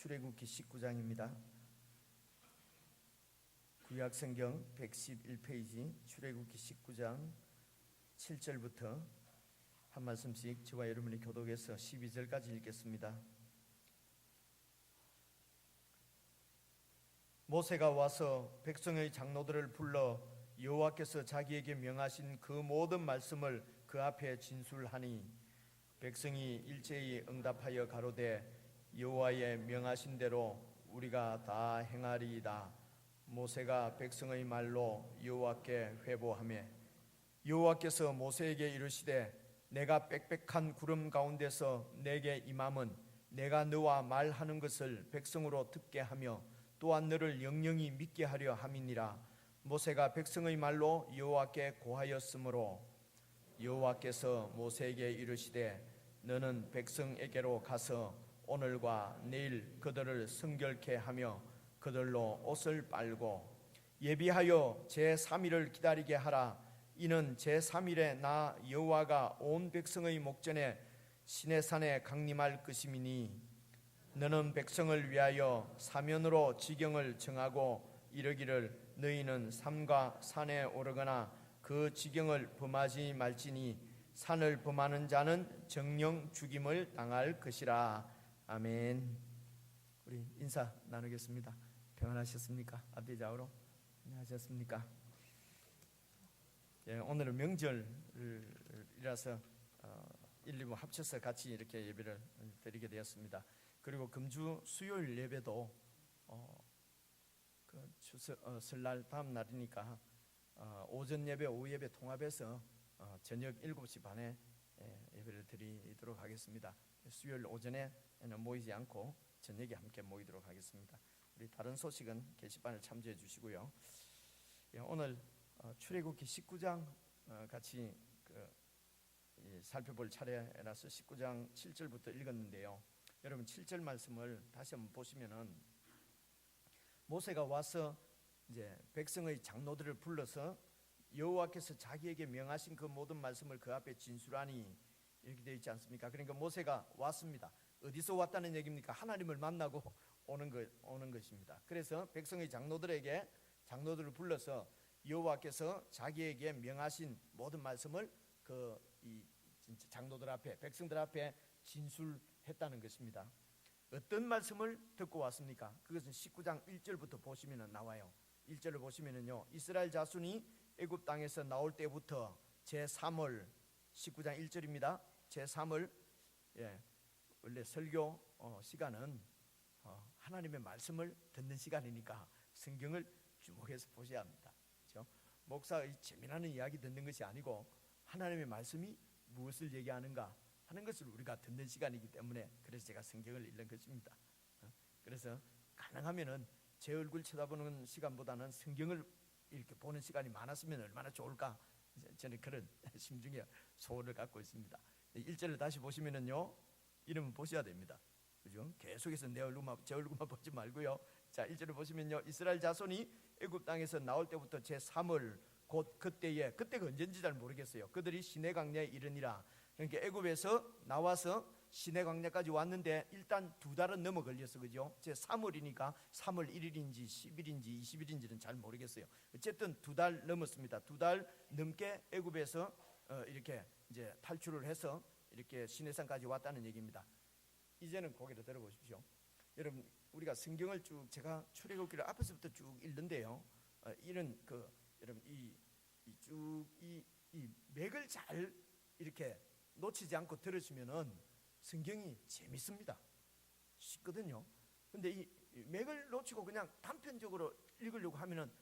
출애굽기 19장입니다. 구약성경 111페이지 출애굽기 19장 7절부터 한 말씀씩 저와 여러분이 교독해서 12절까지 읽겠습니다. 모세가 와서 백성의 장로들을 불러 여호와께서 자기에게 명하신 그 모든 말씀을 그 앞에 진술하니 백성이 일제히 응답하여 가로되 여호와의 명하신 대로 우리가 다 행하리이다. 모세가 백성의 말로 여호와께 회보하며 여호와께서 모세에게 이르시되 내가 빽빽한 구름 가운데서 내게 임함은 내가 너와 말하는 것을 백성으로 듣게 하며 또한 너를 영영히 믿게 하려 함이니라. 모세가 백성의 말로 여호와께 고하였으므로 여호와께서 모세에게 이르시되 너는 백성에게로 가서 오늘과 내일 그들을 성결케 하며 그들로 옷을 빨고 예비하여 제3일을 기다리게 하라. 이는 제3일에 나 여호와가 온 백성의 목전에 시내산에 강림할 것임이니 너는 백성을 위하여 사면으로 지경을 정하고 이르기를 너희는 산과 산에 오르거나 그 지경을 범하지 말지니 산을 범하는 자는 정령 죽임을 당할 것이라. 아멘. 우리 인사 나누겠습니다. 평안하셨습니까? 앞뒤 좌우로 안녕하셨습니까? 예, 오늘은 명절이라서 1, 2부 합쳐서 같이 이렇게 예배를 드리게 되었습니다. 그리고 금주 수요일 예배도 설날 다음 날이니까 오전 예배, 오후 예배 통합해서 저녁 7시 반에 예배를 드리도록 하겠습니다. 수요일 오전에는 모이지 않고 저녁에 함께 모이도록 하겠습니다. 우리 다른 소식은 게시판을 참조해 주시고요. 오늘 출애굽기 19장 같이 살펴볼 차례라서 19장 7절부터 읽었는데요. 여러분 7절 말씀을 다시 한번 보시면은 모세가 와서 이제 백성의 장로들을 불러서 여호와께서 자기에게 명하신 그 모든 말씀을 그 앞에 진술하니 이렇게 되어 있지 않습니까? 그러니까 모세가 왔습니다. 어디서 왔다는 얘기입니까? 하나님을 만나고 오는 것입니다. 그래서 백성의 장로들을 불러서 여호와께서 자기에게 명하신 모든 말씀을 장로들 앞에, 백성들 앞에 진술했다는 것입니다. 어떤 말씀을 듣고 왔습니까? 그것은 19장 1절부터 보시면 나와요. 1절을 보시면은요, 이스라엘 자손이 애굽 땅에서 나올 때부터 제3월 19장 1절입니다. 제3월 원래 설교 시간은 하나님의 말씀을 듣는 시간이니까 성경을 주목해서 보셔야 합니다. 그렇죠? 목사의 재미나는 이야기 듣는 것이 아니고 하나님의 말씀이 무엇을 얘기하는가 하는 것을 우리가 듣는 시간이기 때문에 그래서 제가 성경을 읽는 것입니다. 그래서 가능하면은 제 얼굴 쳐다보는 시간보다는 성경을 이렇게 보는 시간이 많았으면 얼마나 좋을까, 저는 그런 심중의 소원을 갖고 있습니다. 1절을 다시 보시면은요, 이름은 보셔야 됩니다. 그죠? 계속해서 제 얼굴만 보지 말고요. 자, 1절을 보시면요, 이스라엘 자손이 애굽 땅에서 나올 때부터 제3월 곧 그때가 언제인지 잘 모르겠어요. 그들이 시내 광야에 이르니라. 그러니까 애굽에서 나와서 시내 광야까지 왔는데 일단 2달은 넘어 걸렸어, 그죠? 제 3월이니까 3월 1일인지 10일인지 20일인지는 잘 모르겠어요. 어쨌든 2달 넘었습니다. 2달 넘게 애굽에서 이렇게 이제 탈출을 해서 이렇게 시내산까지 왔다는 얘기입니다. 이제는 고개를 들어보십시오. 여러분, 우리가 성경을 쭉 제가 출애굽기를 앞에서부터 쭉 읽는데요. 이런 여러분 이 맥을 잘 이렇게 놓치지 않고 들으시면은 성경이 재밌습니다. 쉽거든요. 근데 이 맥을 놓치고 그냥 단편적으로 읽으려고 하면은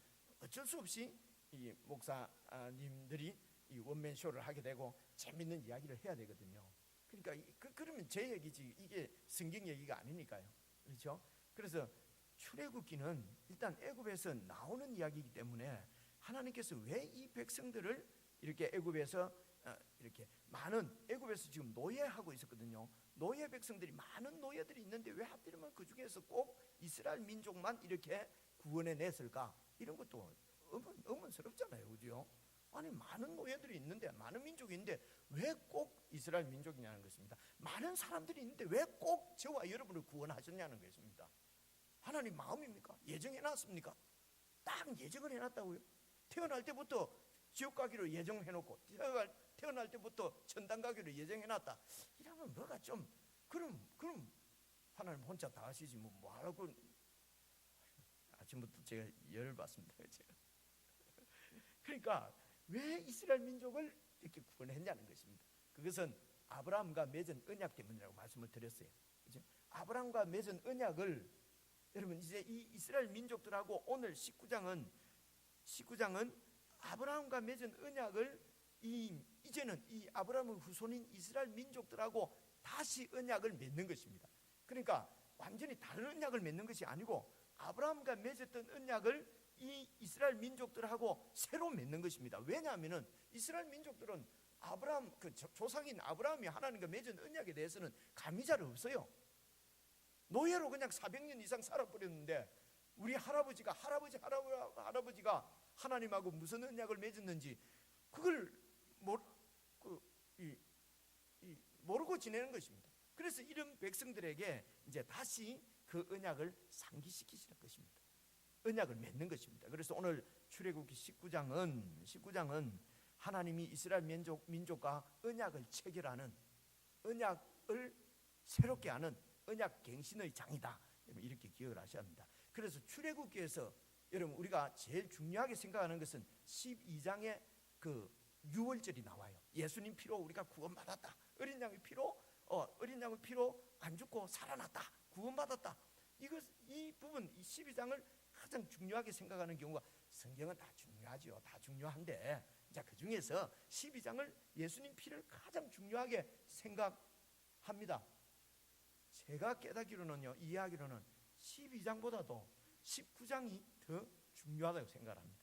어쩔 수 없이 이 목사님들이 이 원맨 쇼를 하게 되고 재밌는 이야기를 해야 되거든요. 그러니까 그러면 제 얘기지 이게 성경 얘기가 아니니까요. 그렇죠? 그래서 출애굽기는 일단 애굽에서 나오는 이야기이기 때문에 하나님께서 왜 이 백성들을 이렇게 애굽에서 이렇게 많은 애굽에서 지금 노예하고 있었거든요. 노예 백성들이 많은 노예들이 있는데 왜 하필이면 그 중에서 꼭 이스라엘 민족만 이렇게 구원해 냈을까? 이런 것도 의문스럽잖아요, 그죠? 아니 많은 노예들이 있는데, 많은 민족이 있는데 왜 꼭 이스라엘 민족이냐는 것입니다. 많은 사람들이 있는데 왜 꼭 저와 여러분을 구원하셨냐는 것입니다. 하나님 마음입니까? 예정해놨습니까? 딱 예정을 해놨다고요. 태어날 때부터 지옥 가기로 예정해놓고 태어날 때부터 천당 가기로 예정해놨다. 이러면 뭐가 좀 그럼 하나님 혼자 다 하시지 뭐하라고. 아침부터 제가 열을 받습니다. 제가. 그러니까 왜 이스라엘 민족을 이렇게 구원했냐는 것입니다. 그것은 아브라함과 맺은 언약 때문이라고 말씀을 드렸어요. 그렇죠? 아브라함과 맺은 언약을 여러분 이제 이 이스라엘 민족들하고 오늘 19장은 아브라함과 맺은 언약을 이제는 이 아브라함의 후손인 이스라엘 민족들하고 다시 언약을 맺는 것입니다. 그러니까 완전히 다른 언약을 맺는 것이 아니고 아브라함과 맺었던 언약을 이 이스라엘 민족들하고 새로 맺는 것입니다. 왜냐하면은 이스라엘 민족들은 아브라함 그 조상인 아브라함이 하나님과 맺은 언약에 대해서는 감이 잘 없어요. 노예로 그냥 400년 이상 살아버렸는데 우리 할아버지가 하나님하고 무슨 언약을 맺었는지 그걸 모르고 지내는 것입니다. 그래서 이런 백성들에게 이제 다시 그 언약을 상기시키시는 것입니다. 언약을 맺는 것입니다. 그래서 오늘 출애굽기 19장은 하나님이 이스라엘 민족과 언약을 체결하는, 언약을 새롭게 하는 언약 갱신의 장이다. 이렇게 기억을 하셔야 합니다. 그래서 출애굽기에서 여러분 우리가 제일 중요하게 생각하는 것은 12장의 그 유월절이 나와요. 예수님 피로 우리가 구원받았다. 어린 양의 피로 안 죽고 살아났다. 구원받았다. 이 부분, 이 12장을 가장 중요하게 생각하는 경우가, 성경은 다 중요하죠. 다 중요한데, 자, 그 중에서 12장을 예수님 피를 가장 중요하게 생각합니다. 제가 깨닫기로는요, 이해하기로는 12장보다도 19장이 더 중요하다고 생각합니다.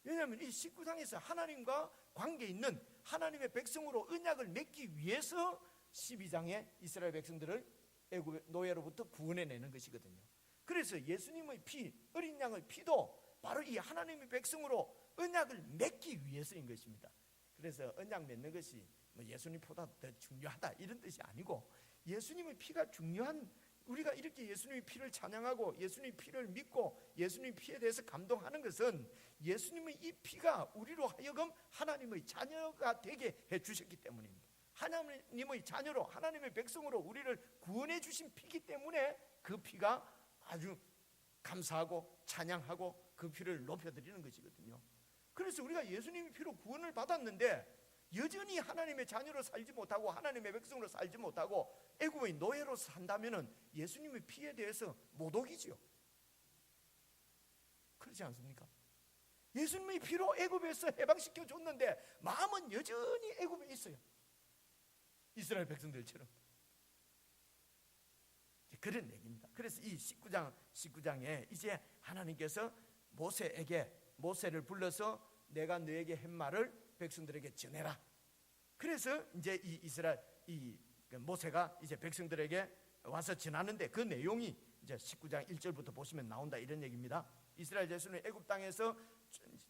왜냐하면 이 19장에서 하나님과 관계 있는 하나님의 백성으로 언약을 맺기 위해서 12장에 이스라엘 백성들을 애굽 노예로부터 구원해내는 것이거든요. 그래서 예수님의 피, 어린 양의 피도 바로 이 하나님의 백성으로 언약을 맺기 위해서인 것입니다. 그래서 언약 맺는 것이 예수님보다 더 중요하다 이런 뜻이 아니고, 예수님의 피가 중요한, 우리가 이렇게 예수님의 피를 찬양하고 예수님의 피를 믿고 예수님의 피에 대해서 감동하는 것은 예수님의 이 피가 우리로 하여금 하나님의 자녀가 되게 해주셨기 때문입니다. 하나님의 자녀로, 하나님의 백성으로 우리를 구원해 주신 피기 때문에 그 피가 아주 감사하고 찬양하고 그 피를 높여드리는 것이거든요. 그래서 우리가 예수님의 피로 구원을 받았는데 여전히 하나님의 자녀로 살지 못하고 하나님의 백성으로 살지 못하고 애굽의 노예로 산다면은 예수님의 피에 대해서 모독이지요. 그렇지 않습니까? 예수님의 피로 애굽에서 해방시켜 줬는데 마음은 여전히 애굽에 있어요. 이스라엘 백성들처럼. 그런 얘기입니다. 그래서 이 19장에 이제 하나님께서 모세를 불러서 내가 너에게 한 말을 백성들에게 전해라. 그래서 이제 이 모세가 이제 백성들에게 와서 전하는데 그 내용이 이제 19장 1절부터 보시면 나온다 이런 얘기입니다. 이스라엘 자손은 애굽 땅에서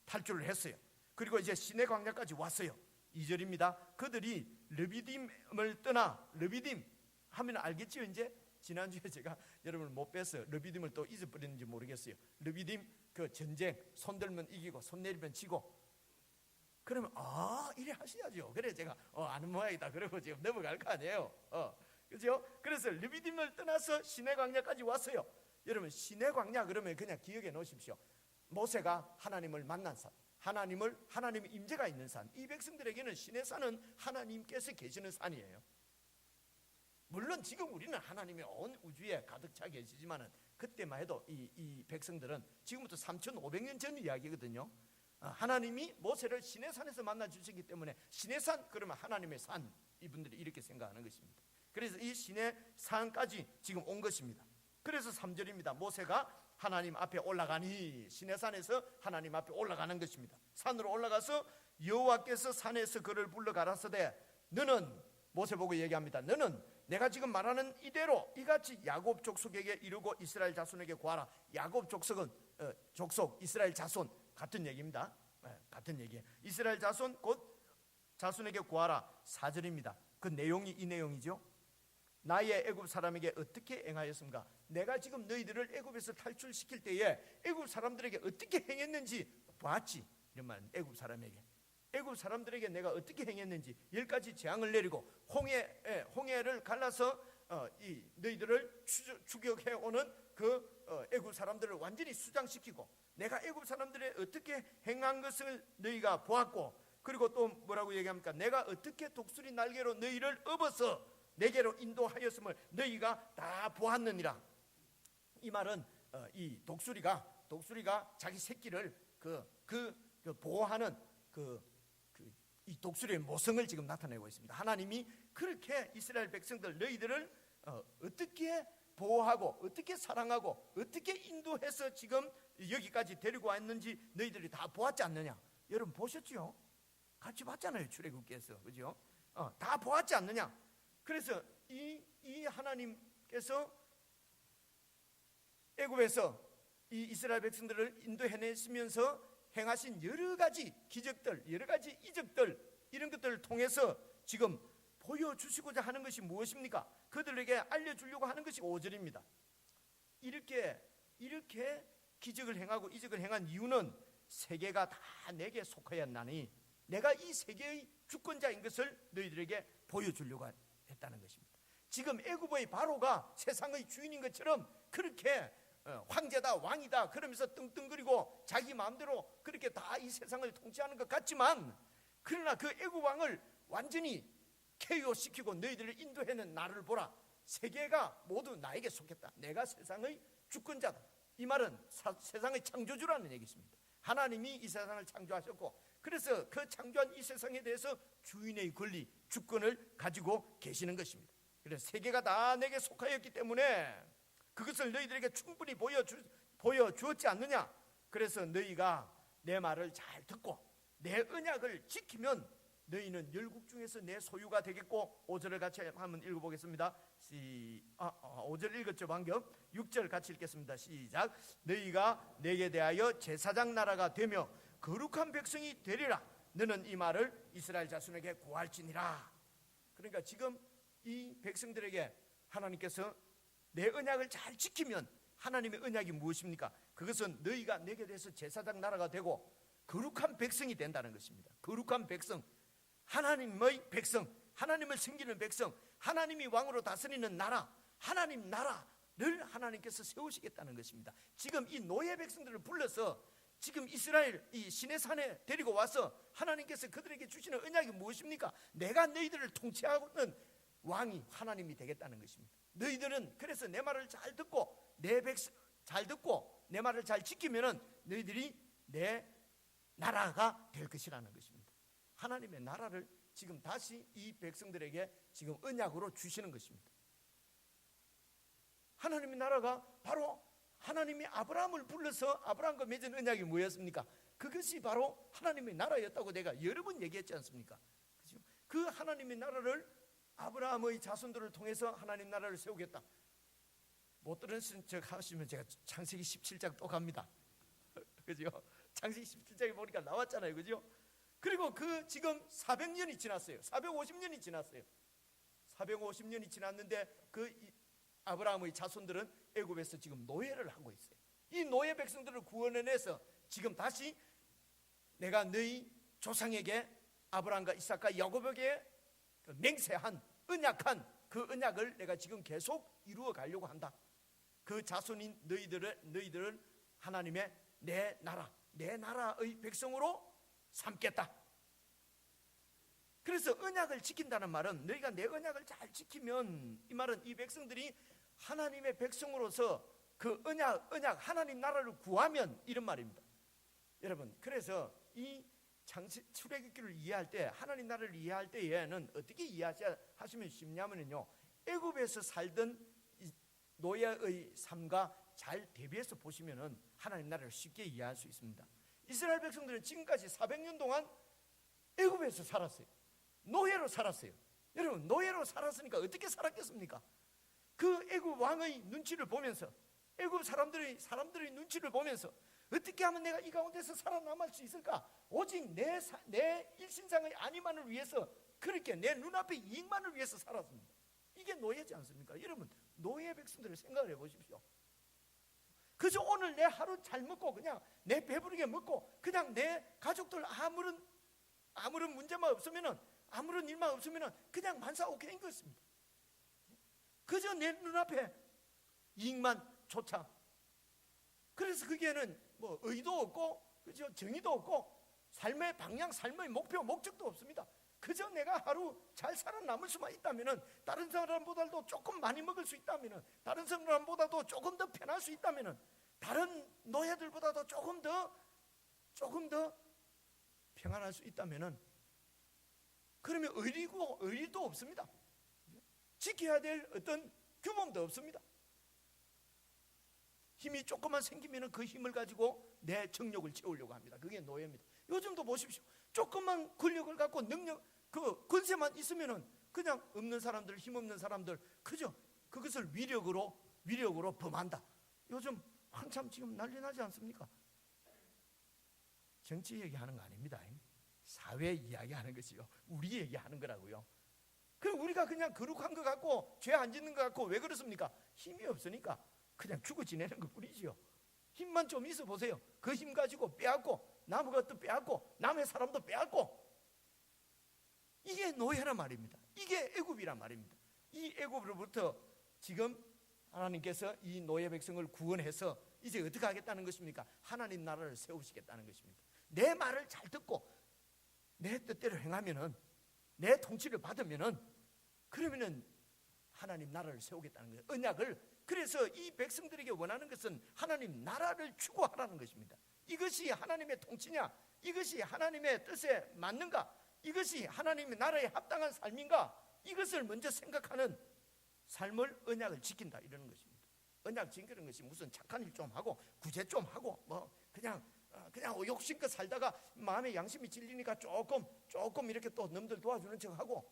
탈출을 했어요. 그리고 이제 시내 광야까지 왔어요. 2절입니다. 그들이 르비딤을 떠나, 르비딤 하면 알겠지요. 이제 지난주에 제가 여러분을 못 뵈서 르비딤을 또 잊어버렸는지 모르겠어요. 르비딤 그 전쟁, 손 들면 이기고 손 내리면 지고. 그러면 이래 하셔야죠. 그래 제가 아는 모양이다 그러고 지금 넘어갈 거 아니에요. 그죠? 그래서 르비딤을 떠나서 시내 광야까지 왔어요. 여러분 시내 광야 그러면 그냥 기억해 놓으십시오. 모세가 하나님을 만난 산, 하나님의 임재가 있는 산. 이 백성들에게는 시내 산은 하나님께서 계시는 산이에요. 물론 지금 우리는 하나님이 온 우주에 가득 차 계시지만은 그때만 해도 이 백성들은 지금부터 3,500년 전 이야기거든요. 하나님이 모세를 시내산에서 만나 주시기 때문에 시내산 그러면 하나님의 산, 이분들이 이렇게 생각하는 것입니다. 그래서 이 시내산까지 지금 온 것입니다. 그래서 3절입니다. 모세가 하나님 앞에 올라가니, 시내산에서 하나님 앞에 올라가는 것입니다. 산으로 올라가서 여호와께서 산에서 그를 불러 가라사대 너는, 모세 보고 얘기합니다. 너는 내가 지금 말하는 이대로 이같이 야곱 족속에게 이르고 이스라엘 자손에게 구하라. 야곱 족속은 족속 이스라엘 자손 같은 얘기입니다. 같은 얘기예요. 이스라엘 자손 곧 자손에게 구하라 4절입니다. 그 내용이 이 내용이죠. 나의 애굽 사람에게 어떻게 행하였습니까? 내가 지금 너희들을 애굽에서 탈출시킬 때에 애굽 사람들에게 어떻게 행했는지 봤지. 이런 말은 애굽 사람에게, 애굽 사람들에게 내가 어떻게 행했는지 10가지 재앙을 내리고 홍해를 갈라서 이 너희들을 추격해 오는 그 애굽 사람들을 완전히 수장시키고, 내가 애굽 사람들의 어떻게 행한 것을 너희가 보았고, 그리고 또 뭐라고 얘기합니까? 내가 어떻게 독수리 날개로 너희를 업어서 내게로 인도하였음을 너희가 다 보았느니라. 이 말은 이 독수리가 자기 새끼를 보호하는 이 독수리의 모성을 지금 나타내고 있습니다. 하나님이 그렇게 이스라엘 백성들 너희들을 어떻게 보호하고 어떻게 사랑하고 어떻게 인도해서 지금 여기까지 데리고 왔는지 너희들이 다 보았지 않느냐? 여러분 보셨죠? 같이 봤잖아요, 출애굽기에서. 그죠? 다 보았지 않느냐? 그래서 이 하나님께서 애굽에서 이 이스라엘 백성들을 인도해내시면서 행하신 여러 가지 기적들, 여러 가지 이적들, 이런 것들을 통해서 지금 보여주시고자 하는 것이 무엇입니까? 그들에게 알려주려고 하는 것이 5절입니다. 이렇게 기적을 행하고 이적을 행한 이유는 세계가 다 내게 속하였나니 내가 이 세계의 주권자인 것을 너희들에게 보여주려고 했다는 것입니다. 지금 애굽의 바로가 세상의 주인인 것처럼 그렇게 황제다 왕이다 그러면서 떵떵거리고 자기 마음대로 그렇게 다 이 세상을 통치하는 것 같지만, 그러나 그 애굽 왕을 완전히 KO시키고 너희들을 인도해낸 나를 보라. 세계가 모두 나에게 속했다. 내가 세상의 주권자다. 이 말은 세상의 창조주라는 얘기입니다. 하나님이 이 세상을 창조하셨고, 그래서 그 창조한 이 세상에 대해서 주인의 권리, 주권을 가지고 계시는 것입니다. 그래서 세계가 다 내게 속하였기 때문에 그것을 너희들에게 충분히 보여주었지 않느냐? 그래서 너희가 내 말을 잘 듣고 내 언약을 지키면 너희는 열국 중에서 내 소유가 되겠고, 5절을 같이 한번 읽어보겠습니다. 5절 읽었죠 방금? 6절 같이 읽겠습니다. 시작. 너희가 내게 대하여 제사장 나라가 되며 거룩한 백성이 되리라. 너는 이 말을 이스라엘 자손에게 고할지니라. 그러니까 지금 이 백성들에게 하나님께서 내 언약을 잘 지키면, 하나님의 언약이 무엇입니까? 그것은 너희가 내게 대해서 제사장 나라가 되고 거룩한 백성이 된다는 것입니다. 거룩한 백성, 하나님의 백성, 하나님을 섬기는 백성, 하나님이 왕으로 다스리는 나라, 하나님 나라를 하나님께서 세우시겠다는 것입니다. 지금 이 노예 백성들을 불러서 지금 이스라엘 이 시내산에 데리고 와서 하나님께서 그들에게 주시는 언약이 무엇입니까? 내가 너희들을 통치하는 왕이 하나님이 되겠다는 것입니다. 너희들은 그래서 내 말을 잘 듣고 내 백성 잘 듣고 내 말을 잘 지키면은 너희들이 내 나라가 될 것이라는 것입니다. 하나님의 나라를 지금 다시 이 백성들에게 지금 언약으로 주시는 것입니다. 하나님의 나라가 바로 하나님이 아브라함을 불러서 아브라함과 맺은 언약이 뭐였습니까? 그것이 바로 하나님의 나라였다고 내가 여러 번 얘기했지 않습니까? 그렇죠? 그 하나님의 나라를 아브라함의 자손들을 통해서 하나님 나라를 세우겠다. 못 들으신 척 하시면 제가 창세기 17장 또 갑니다. 그죠? 창세기 17장에 보니까 나왔잖아요. 그죠? 그리고 그 지금 400년이 지났어요. 450년이 지났어요. 450년이 지났는데 그 아브라함의 자손들은 애굽에서 지금 노예를 하고 있어요. 이 노예 백성들을 구원해내서 지금 다시 내가 너희 조상에게 아브라함과 이삭과 야곱에게 맹세한 언약한 그 언약을 내가 지금 계속 이루어 가려고 한다. 그 자손인 너희들은 하나님의 내 나라의 백성으로 삼겠다. 그래서 언약을 지킨다는 말은 너희가 내 언약을 잘 지키면, 이 말은 이 백성들이 하나님의 백성으로서 그 언약 하나님 나라를 구하면, 이런 말입니다. 여러분, 그래서 이 출애굽기를 이해할 때, 하나님 나라를 이해할 때에는 어떻게 이해하시면 쉽냐면요, 애굽에서 살던 노예의 삶과 잘 대비해서 보시면은 하나님 나라를 쉽게 이해할 수 있습니다. 이스라엘 백성들은 지금까지 400년 동안 애굽에서 살았어요. 노예로 살았어요. 여러분, 노예로 살았으니까 어떻게 살았겠습니까? 그 애굽 왕의 눈치를 보면서, 애굽 사람들의 눈치를 보면서 어떻게 하면 내가 이 가운데서 살아남을 수 있을까? 오직 내 일신상의 안위만을 위해서, 그렇게 내 눈앞의 이익만을 위해서 살았습니다. 이게 노예지 않습니까? 여러분, 노예 백성들을 생각을 해보십시오. 그저 오늘 내 하루 잘 먹고 그냥 내 배부르게 먹고 그냥 내 가족들 아무런 문제만 없으면은, 아무런 일만 없으면은 그냥 만사 오케이인 것입니다. 그저 내 눈앞에 이익만 쫓아. 그래서 거기에는 뭐 의도 없고, 그저 정의도 없고, 삶의 방향, 삶의 목표, 목적도 없습니다. 그저 내가 하루 잘 살아남을 수만 있다면은, 다른 사람보다도 조금 많이 먹을 수 있다면은, 다른 사람보다도 조금 더 편할 수 있다면은, 다른 노예들보다도 조금 더 평안할 수 있다면은, 그러면 의리도 없습니다. 지켜야 될 어떤 규범도 없습니다. 힘이 조금만 생기면 그 힘을 가지고 내 정력을 채우려고 합니다. 그게 노예입니다. 요즘도 보십시오. 조금만 권력을 갖고 그 권세만 있으면은 그냥 없는 사람들, 힘없는 사람들, 그저 그것을 위력으로 범한다. 요즘 한참 지금 난리 나지 않습니까? 정치 얘기하는 거 아닙니다. 사회 이야기하는 것이요, 우리 얘기하는 거라고요. 그럼 우리가 그냥 거룩한 것 같고 죄 안 짓는 것 같고, 왜 그렇습니까? 힘이 없으니까 그냥 죽어 지내는 것 뿐이지요. 힘만 좀 있어 보세요. 그 힘 가지고 빼앗고, 남의 것도 빼앗고, 남의 사람도 빼앗고. 이게 노예란 말입니다. 이게 애굽이란 말입니다. 이 애굽으로부터 지금 하나님께서 이 노예 백성을 구원해서 이제 어떻게 하겠다는 것입니까? 하나님 나라를 세우시겠다는 것입니다. 내 말을 잘 듣고 내 뜻대로 행하면은, 내 통치를 받으면은, 그러면은 하나님 나라를 세우겠다는 거예요. 언약을. 그래서 이 백성들에게 원하는 것은 하나님 나라를 추구하라는 것입니다. 이것이 하나님의 통치냐? 이것이 하나님의 뜻에 맞는가? 이것이 하나님의 나라에 합당한 삶인가? 이것을 먼저 생각하는 삶을, 언약을 지킨다, 이러는 것입니다. 언약 지키는 것이 무슨 착한 일 좀 하고 구제 좀 하고 뭐 그냥 욕심껏 살다가 마음에 양심이 찔리니까 조금 이렇게 또 남들 도와주는 척하고,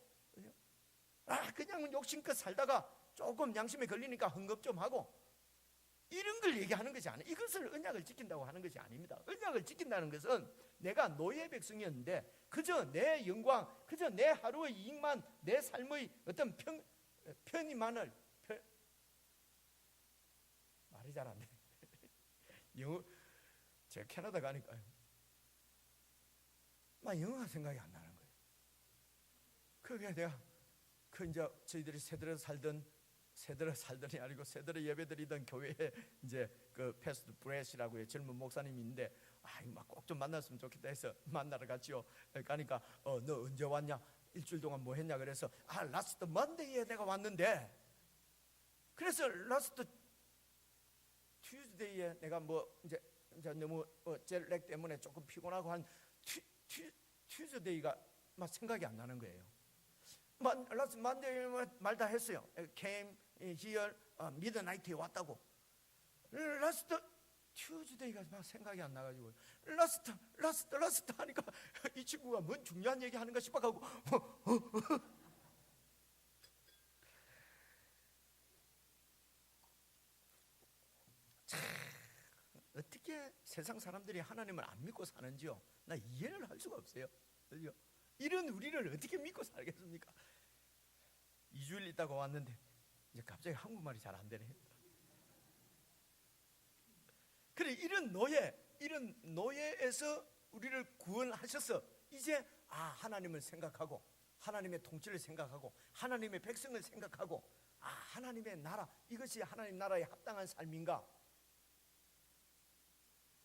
그냥 욕심껏 살다가 조금 양심에 걸리니까 헌금 좀 하고, 이런 걸 얘기하는 것이 아니에요. 이것을 언약을 지킨다고 하는 것이 아닙니다. 언약을 지킨다는 것은 내가 노예 백성이었는데 그저 내 영광, 그저 내 하루의 이익만, 내 삶의 어떤 편의만을 말이 잘 안 돼. 영어, 제가 캐나다 가니까요, 막 영어가 생각이 안 나는 거예요. 그게 내가 이제 저희들이 세들어 살던이 아니고 세들어 예배드리던 교회에 이제 그 패스트 브레시라고 해요. 젊은 목사님이 있는데, 막 꼭 좀 만났으면 좋겠다 해서 만나러 갔지요. 가니까 너 언제 왔냐? 일주일 동안 뭐 했냐? 그래서 라스트 먼데이에 내가 왔는데, 그래서 라스트 튜즈데이에 내가 뭐 이제 너무 젤렉 때문에 조금 피곤하고 한 튜즈데이가 막 생각이 안 나는 거예요. 라스트 먼데이 말 다 했어요. came here midnight에 왔다고. 라스트 튜즈데이가 막 생각이 안 나가지고 라스트 하니까 이 친구가 뭔 중요한 얘기 하는가 싶어가고 어떻게 세상 사람들이 하나님을 안 믿고 사는지요, 나 이해를 할 수가 없어요. 이런 우리를 어떻게 믿고 살겠습니까? 2주일 있다가 왔는데 이제 갑자기 한국말이 잘 안 되네. 그래, 이런 노예에서 우리를 구원하셔서 이제 하나님을 생각하고, 하나님의 통치를 생각하고, 하나님의 백성을 생각하고, 하나님의 나라, 이것이 하나님 나라에 합당한 삶인가?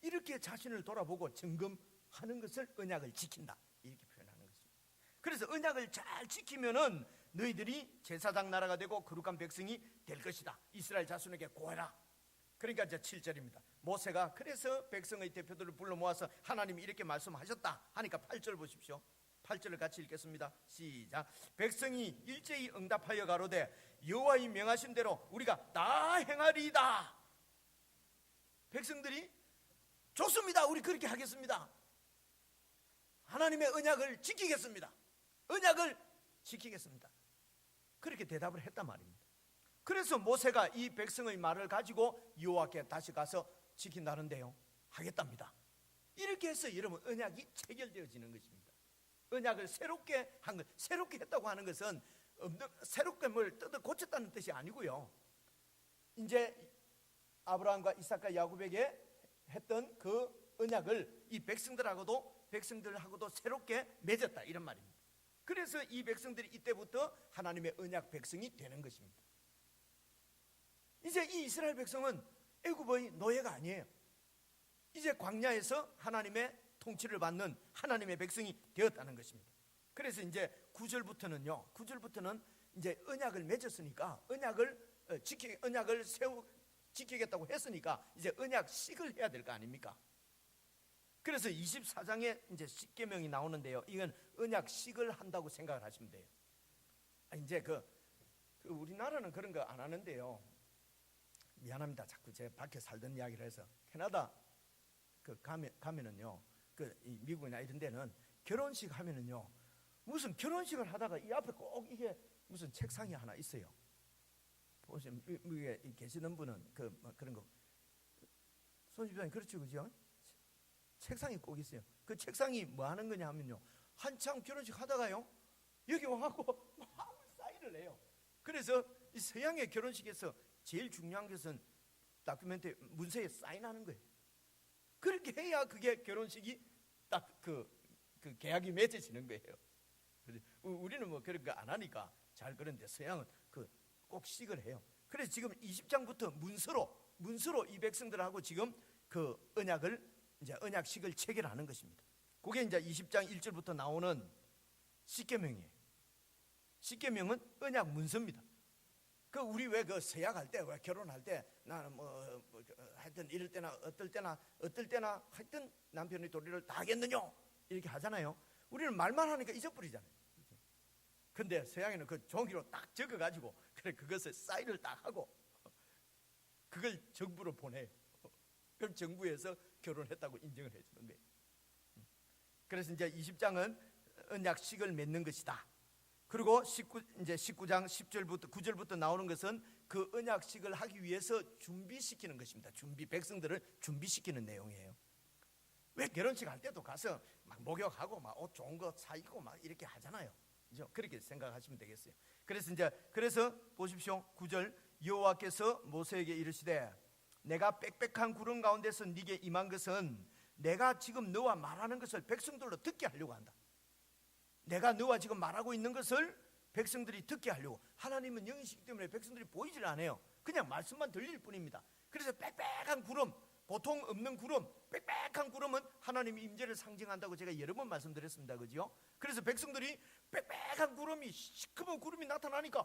이렇게 자신을 돌아보고 점검하는 것을 언약을 지킨다, 이렇게 표현하는 것입니다. 그래서 언약을 잘 지키면은 너희들이 제사장 나라가 되고 거룩한 백성이 될 것이다. 이스라엘 자손에게 고해라. 그러니까 이제 7절입니다. 모세가 그래서 백성의 대표들을 불러 모아서 하나님이 이렇게 말씀하셨다 하니까 8절 보십시오. 8절을 같이 읽겠습니다. 시작. 백성이 일제히 응답하여 가로되 여호와의 명하신 대로 우리가 다 행하리이다. 백성들이 좋습니다, 우리 그렇게 하겠습니다. 하나님의 언약을 지키겠습니다. 언약을 지키겠습니다. 그렇게 대답을 했단 말입니다. 그래서 모세가 이 백성의 말을 가지고 여호와께 다시 가서 지킨다는데요, 하겠답니다. 이렇게 해서 여러분 언약이 체결되어지는 것입니다. 언약을 새롭게 한 것, 새롭게 했다고 하는 것은 새롭게 뭘 뜯어 고쳤다는 뜻이 아니고요, 이제 아브라함과 이삭과 야곱에게 했던 그 언약을 이 백성들하고도 새롭게 맺었다, 이런 말입니다. 그래서 이 백성들이 이때부터 하나님의 언약 백성이 되는 것입니다. 이제 이 이스라엘 백성은 애굽의 노예가 아니에요. 이제 광야에서 하나님의 통치를 받는 하나님의 백성이 되었다는 것입니다. 그래서 이제 9절부터는 이제 언약을 맺었으니까, 언약을 지키겠다고 했으니까 이제 언약식을 해야 될 거 아닙니까? 그래서 24장에 이제 십계명이 나오는데요, 이건 언약식을 한다고 생각을 하시면 돼요. 이제 우리나라는 그런 거 안 하는데요, 미안합니다. 자꾸 제 밖에 살던 이야기를 해서, 캐나다 가면은요, 이 미국이나 이런 데는 결혼식 하면은요, 무슨 결혼식을 하다가 이 앞에 꼭 이게 무슨 책상이 하나 있어요. 보시면 미국에 계시는 분은 그런 거 손집사님 그렇죠, 그죠? 책상이 꼭 있어요. 그 책상이 뭐 하는 거냐 하면요, 한참 결혼식 하다가요, 여기 와갖고 막 사인을 해요. 그래서 이 서양의 결혼식에서 제일 중요한 것은 다큐멘터리 문서에 사인하는 거예요. 그렇게 해야 그게 결혼식이 딱 그 계약이 맺어지는 거예요. 우리는 뭐 그런 거 안 하니까 잘, 그런데 서양은 꼭 식을 해요. 그래서 지금 20장부터 문서로 이 백성들하고 지금 그 언약식을 체결하는 것입니다. 그게 이제 20장 1절부터 나오는 십계명이에요. 십계명은 언약 문서입니다. 우리 왜 서약할 때, 왜 결혼할 때 나는 하여튼 이럴 때나 어떨 때나 하여튼 남편의 도리를 다 하겠느냐 이렇게 하잖아요. 우리는 말만 하니까 잊어버리잖아요. 근데 서양에는 그 종이로 딱 적어가지고 그것을 사인을 딱 하고 그걸 정부로 보내요. 그럼 정부에서 결혼했다고 인정을 해주는 거예요. 그래서 이제 20장은 언약식을 맺는 것이다. 그리고 19장 10절부터 9절부터 나오는 것은 그 언약식을 하기 위해서 준비시키는 것입니다. 백성들을 준비시키는 내용이에요. 왜 결혼식 할 때도 가서 막 목욕하고 막 옷 좋은 거 사입고 막 이렇게 하잖아요. 그죠? 그렇게 생각하시면 되겠어요. 그래서 보십시오. 9절, 여호와께서 모세에게 이르시되 내가 빽빽한 구름 가운데서 네게 임한 것은 내가 지금 너와 말하는 것을 백성들로 듣게 하려고 한다. 내가 너와 지금 말하고 있는 것을 백성들이 듣게 하려고. 하나님은 영이시기 때문에 백성들이 보이질 않아요. 그냥 말씀만 들릴 뿐입니다. 그래서 빽빽한 구름, 보통 없는 구름, 빽빽한 구름은 하나님의 임재를 상징한다고 제가 여러 번 말씀드렸습니다. 그죠? 그래서 백성들이 빽빽한 구름이, 시커먼 구름이 나타나니까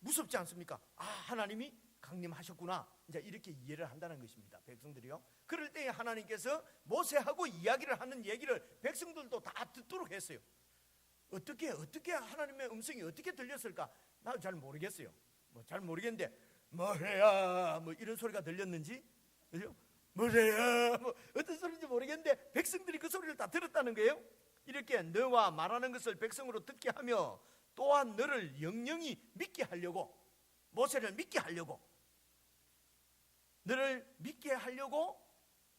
무섭지 않습니까? 하나님이 강림하셨구나, 이제 이렇게 이해를 한다는 것입니다. 백성들이요. 그럴 때 하나님께서 모세하고 이야기를 하는 얘기를 백성들도 다 듣도록 했어요. 어떻게 하나님의 음성이 어떻게 들렸을까? 나도 잘 모르겠어요. 잘 모르겠는데 모세야 뭐 이런 소리가 들렸는지, 그죠? 모세야 뭐 어떤 소리인지 모르겠는데 백성들이 그 소리를 다 들었다는 거예요. 이렇게 너와 말하는 것을 백성으로 듣게 하며 또한 너를 영영히 믿게 하려고, 모세를 믿게 하려고, 너를 믿게 하려고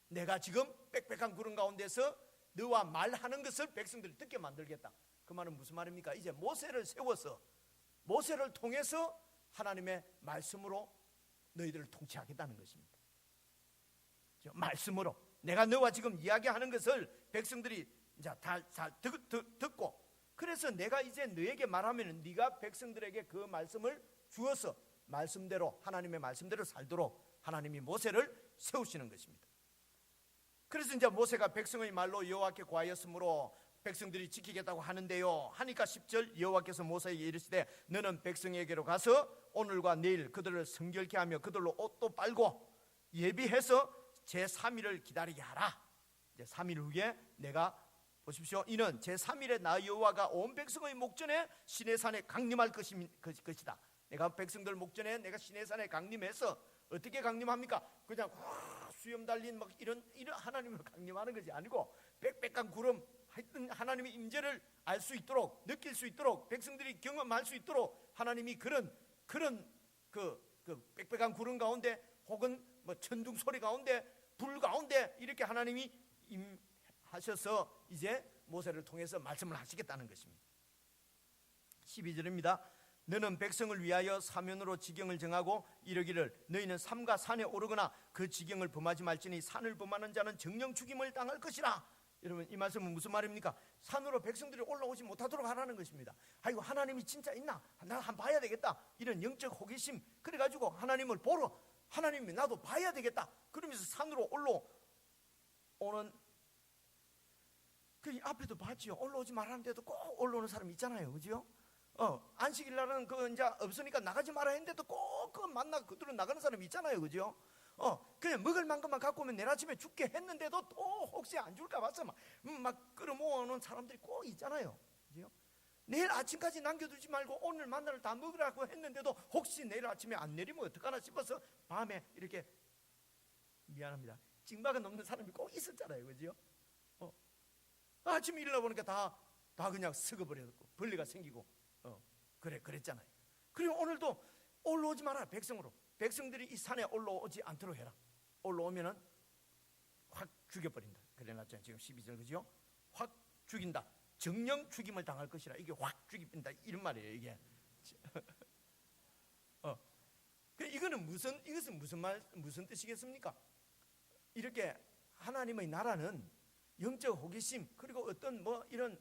내가 지금 빽빽한 구름 가운데서 너와 말하는 것을 백성들이 듣게 만들겠다. 그 말은 무슨 말입니까? 이제 모세를 세워서, 모세를 통해서 하나님의 말씀으로 너희들을 통치하겠다는 것입니다. 말씀으로 내가 너와 지금 이야기하는 것을 백성들이 이제 다 듣고, 그래서 내가 이제 너에게 말하면 네가 백성들에게 그 말씀을 주어서 말씀대로, 하나님의 말씀대로 살도록 하나님이 모세를 세우시는 것입니다. 그래서 이제 모세가 백성의 말로 여호와께 고하였으므로 백성들이 지키겠다고 하는데요, 하니까 10절, 여호와께서 모세에게 이르시되 너는 백성에게로 가서 오늘과 내일 그들을 성결케 하며 그들로 옷도 빨고 예비해서 제3일을 기다리게 하라. 이제 3일 후에 내가, 보십시오, 이는 제3일에 나 여호와가 온 백성의 목전에 시내산에 강림할 것이다. 내가 백성들 목전에 내가 시내산에 강림해서 어떻게 강림합니까? 그냥 수염 달린 막 이런 하나님을 강림하는 것이 아니고 빽빽한 구름, 하여튼 하나님의 임재를 알 수 있도록, 느낄 수 있도록, 백성들이 경험할 수 있도록 하나님이 그런 그런 그 빽빽한 구름 가운데 혹은 뭐 천둥 소리 가운데 불 가운데 이렇게 하나님이 임하셔서 이제 모세를 통해서 말씀을 하시겠다는 것입니다. 12절입니다. 너는 백성을 위하여 사면으로 지경을 정하고 이르기를 너희는 삼가 산에 오르거나 그 지경을 범하지 말지니 산을 범하는 자는 정령 죽임을 당할 것이라. 여러분, 이 말씀은 무슨 말입니까? 산으로 백성들이 올라오지 못하도록 하라는 것입니다. 아이고, 하나님이 진짜 있나? 나 한번 봐야 되겠다. 이런 영적 호기심, 그래가지고 하나님을 보러, 하나님이 나도 봐야 되겠다. 그러면서 산으로 올라오는, 그 앞에도 봤지요. 올라오지 말라는데도 꼭 올라오는 사람 있잖아요, 그죠? 안식일 날은 그 이제 없으니까 나가지 마라 했는데도 꼭 그 만나 그들은 나가는 사람이 있잖아요, 그죠? 그냥 먹을 만큼만 갖고 오면 내일 아침에 죽게 했는데도 또 혹시 안 줄까 봐서 막 끌어모아오는 사람들이 꼭 있잖아요, 그죠? 내일 아침까지 남겨두지 말고 오늘 만나를 다 먹으라고 했는데도 혹시 내일 아침에 안 내리면 어떡하나 싶어서 밤에 이렇게, 미안합니다, 찡박아 넘는 사람이 꼭 있었잖아요, 그죠? 아침에 일어나 보니까 다 그냥 썩어버렸고 벌레가 생기고 그랬잖아요. 그리고 오늘도 올라오지 마라. 백성들이 이 산에 올라오지 않도록 해라. 올라오면은 확 죽여버린다. 그래놨잖아요. 지금 12절, 그죠? 확 죽인다. 정령 죽임을 당할 것이라. 이게 확 죽인다 이런 말이에요, 이게. 이것은 무슨 뜻이겠습니까? 이렇게 하나님의 나라는 영적 호기심, 그리고 어떤 이런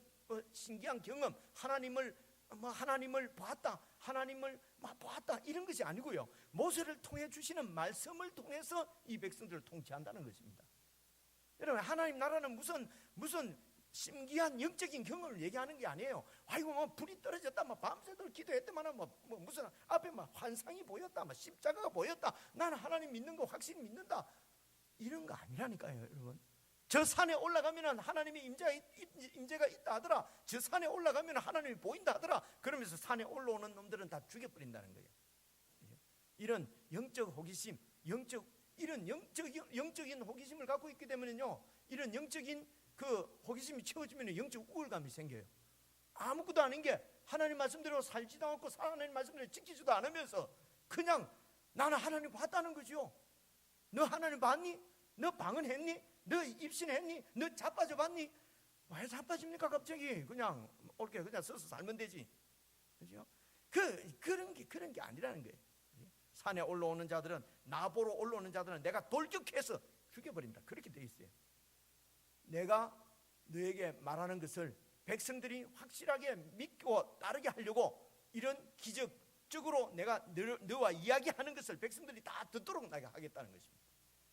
신기한 경험, 하나님을 봤다, 하나님을 보았다, 이런 것이 아니고요, 모세를 통해 주시는 말씀을 통해서 이 백성들을 통치한다는 것입니다. 여러분, 하나님 나라는 무슨 신기한 영적인 경험을 얘기하는 게 아니에요. 아이고, 불이 떨어졌다, 밤새도록 기도했더만, 무슨 앞에 환상이 보였다, 십자가가 보였다, 나는 하나님 믿는 거 확실히 믿는다, 이런 거 아니라니까요, 여러분. 저 산에 올라가면 하나님의 임재가 있다 하더라. 저 산에 올라가면 하나님이 보인다 하더라. 그러면서 산에 올라오는 놈들은 다 죽여버린다는 거예요. 이런 영적 호기심, 이런 영적인 호기심을 갖고 있기 때문에요, 이런 영적인 그 호기심이 채워지면 영적 우울감이 생겨요. 아무것도 아닌 게 하나님 말씀대로 살지도 않고 하나님 말씀대로 지키지도 않으면서 그냥 나는 하나님 봤다는 거죠. 너 하나님 봤니? 너 방언했니? 너 입신했니? 너 자빠져 봤니? 왜 자빠집니까 갑자기? 그냥 옳게 그냥 서서 살면 되지, 그죠? 그런 게 아니라는 거예요. 산에 올라오는 자들은, 나보러 올라오는 자들은 내가 돌격해서 죽여버린다, 그렇게 돼 있어요. 내가 너에게 말하는 것을 백성들이 확실하게 믿고 따르게 하려고 이런 기적적으로 내가 너와 이야기하는 것을 백성들이 다 듣도록 내가 하겠다는 것입니다.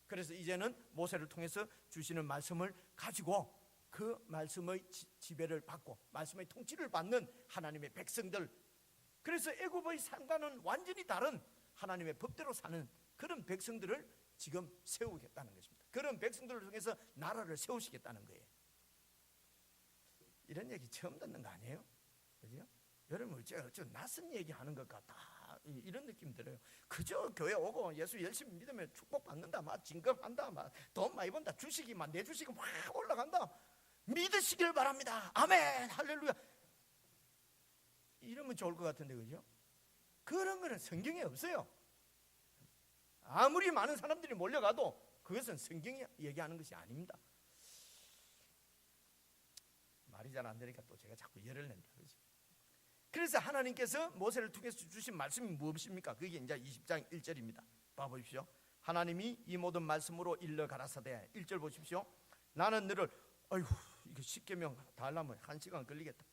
그래서 이제는 모세를 통해서 주시는 말씀을 가지고 그 말씀의 지배를 받고 말씀의 통치를 받는 하나님의 백성들, 그래서 애굽의 삶과는 완전히 다른 하나님의 법대로 사는 그런 백성들을 지금 세우겠다는 것입니다. 그런 백성들을 통해서 나라를 세우시겠다는 거예요. 이런 얘기 처음 듣는 거 아니에요? 그죠? 여러분, 저 낯선 얘기하는 것 같다, 이런 느낌 들어요. 그저 교회 오고 예수 열심히 믿으면 축복받는다, 진급한다, 돈 많이 번다, 주식이 내 주식이 막 올라간다, 믿으시길 바랍니다, 아멘, 할렐루야, 이러면 좋을 것 같은데, 그죠? 그런 거는 성경에 없어요. 아무리 많은 사람들이 몰려가도 그것은 성경이 얘기하는 것이 아닙니다. 말이 잘 안 되니까 또 제가 자꾸 열을 낸다, 그죠? 그래서 하나님께서 모세를 통해서 주신 말씀이 무엇입니까? 그게 이제 20장 1절입니다. 봐보십시오. 하나님이 이 모든 말씀으로 일러 가라사대, 1절 보십시오. 나는 너를, 아이고, 이거 10계명 다 하려면 1시간 걸리겠다.